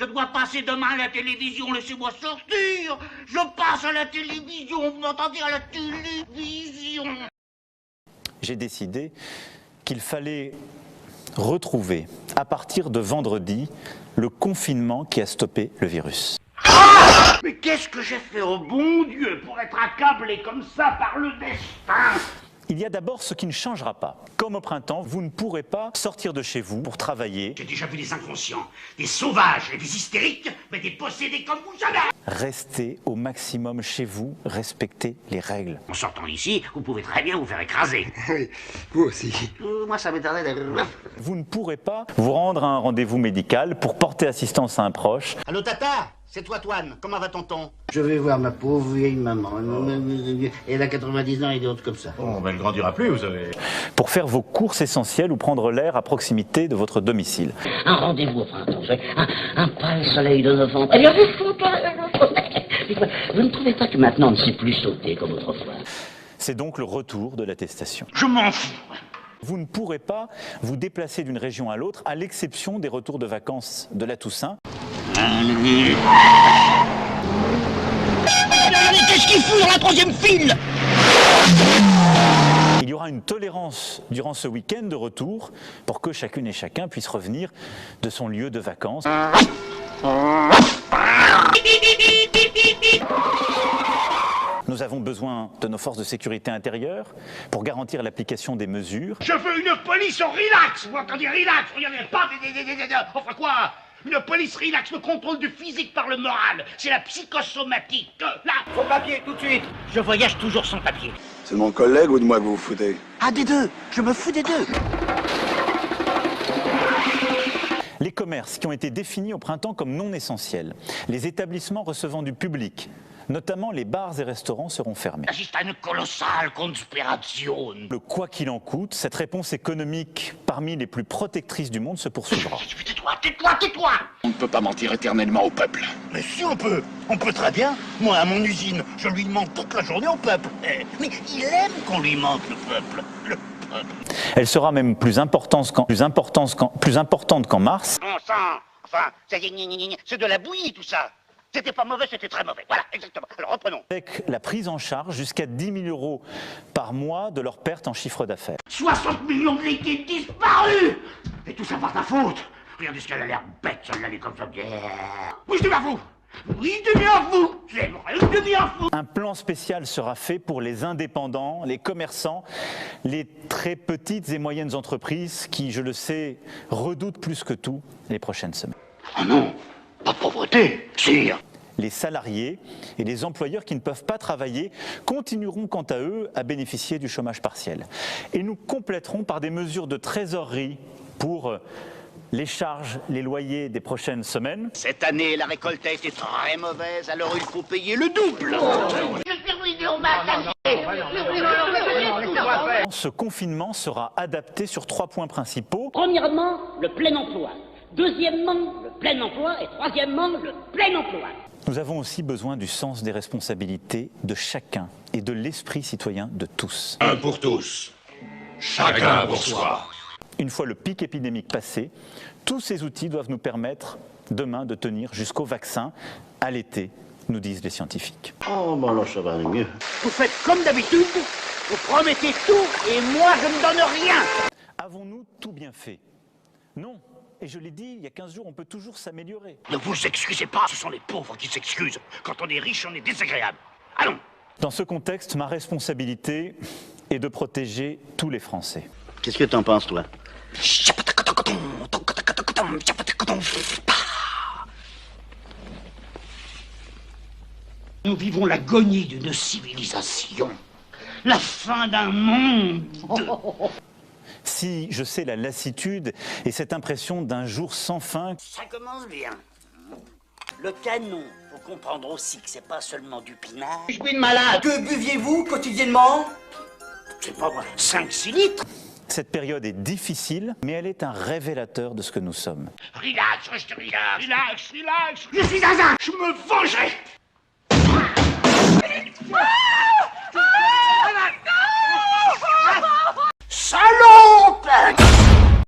Je dois passer demain à la télévision, laissez-moi sortir. Je passe à la télévision, vous m'entendez, à la télévision. J'ai décidé qu'il fallait retrouver, à partir de vendredi, le confinement qui a stoppé le virus. Ah! Mais qu'est-ce que j'ai fait au bon Dieu pour être accablé comme ça par le destin? Il y a d'abord ce qui ne changera pas. Comme au printemps, vous ne pourrez pas sortir de chez vous pour travailler. J'ai déjà vu des inconscients, des sauvages et des hystériques, mais des possédés comme vous jamais. Restez au maximum chez vous, respectez les règles. En sortant d'ici, vous pouvez très bien vous faire écraser. Oui, vous aussi. Moi, ça m'étonnerait de... Vous ne pourrez pas vous rendre à un rendez-vous médical pour porter assistance à un proche. Allô, Tata? C'est toi, Toine. Comment va tonton? Je vais voir ma pauvre vieille maman. Elle a 90 ans et d'autres comme ça. Bon, ben, elle grandira plus, vous savez. Pour faire vos courses essentielles ou prendre l'air à proximité de votre domicile. Un rendez-vous au printemps, un pâle soleil de novembre. Eh bien, vous ne trouvez pas que maintenant on ne sait plus sauter comme autrefois? C'est donc le retour de l'attestation. Je m'en fous. Vous ne pourrez pas vous déplacer d'une région à l'autre, à l'exception des retours de vacances de la Toussaint. Qu'est-ce qu'il fout dans la troisième file? Il y aura une tolérance durant ce week-end de retour pour que chacune et chacun puisse revenir de son lieu de vacances. Nous avons besoin de nos forces de sécurité intérieure pour garantir l'application des mesures. Je veux une police en relax. Vous entendez relax? Regardez pas. Enfin quoi? Une police relax, le contrôle du physique par le moral. C'est la psychosomatique. Là, vos papiers, tout de suite. Je voyage toujours sans papier. C'est de mon collègue ou de moi que vous vous foutez? Ah, des deux. Je me fous des deux. Les commerces qui ont été définis au printemps comme non essentiels, les établissements recevant du public, notamment les bars et restaurants, seront fermés. Il s'agit d'une colossale conspiration. Le quoi qu'il en coûte, cette réponse économique parmi les plus protectrices du monde se poursuivra. Tais-toi. On ne peut pas mentir éternellement au peuple. Mais si on peut. On peut très bien. Moi, à mon usine, je lui mente toute la journée au peuple. Mais il aime qu'on lui mente, le peuple. Le peuple. Elle sera même plus importante qu'en mars. Bon sang. Enfin, c'est de la bouillie, tout ça. C'était pas mauvais, c'était très mauvais. Voilà, exactement. Alors, reprenons. Avec la prise en charge jusqu'à 10 000 € par mois de leur perte en chiffre d'affaires. 60 millions de liquides disparus. Et tout ça par ta faute. Regardez ce qu'elle a l'air bête, celle-là, elle est comme ça. Oui, je deviens fou. Oui, je deviens fou. C'est vrai, je deviens fou. Un plan spécial sera fait pour les indépendants, les commerçants, les très petites et moyennes entreprises qui, je le sais, redoutent plus que tout les prochaines semaines. Oh non, pas de pauvreté, sire. Les salariés et les employeurs qui ne peuvent pas travailler continueront quant à eux à bénéficier du chômage partiel. Et nous compléterons par des mesures de trésorerie pour les charges, les loyers des prochaines semaines. Cette année, la récolte a été très mauvaise, alors il faut payer le double. Je suis ruiné, on m'a attaqué. Ce confinement sera adapté sur 3 points principaux. Premièrement, le plein emploi. Deuxièmement, le plein emploi. Et troisièmement, le plein emploi. Nous avons aussi besoin du sens des responsabilités de chacun et de l'esprit citoyen de tous. Un pour tous, chacun pour soi. Une fois le pic épidémique passé, tous ces outils doivent nous permettre demain de tenir jusqu'au vaccin à l'été, nous disent les scientifiques. Oh, bon, alors ça va aller mieux. Vous faites comme d'habitude, vous promettez tout et moi je ne donne rien. Avons-nous tout bien fait? Non. Et je l'ai dit, il y a 15 jours, on peut toujours s'améliorer. Ne vous excusez pas, ce sont les pauvres qui s'excusent. Quand on est riche, on est désagréable. Allons. Dans ce contexte, ma responsabilité est de protéger tous les Français. Qu'est-ce que t'en penses, toi? Nous vivons l'agonie d'une civilisation, la fin d'un monde. Si je sais la lassitude et cette impression d'un jour sans fin... Ça commence bien. Le canon, faut comprendre aussi que c'est pas seulement du pinard. Je suis une malade. Que buviez-vous quotidiennement? C'est pas moi, 5-6 litres. Cette période est difficile, mais elle est un révélateur de ce que nous sommes. Relax, reste relax. Relax. Je suis zinzin, je me vengerai. Salope!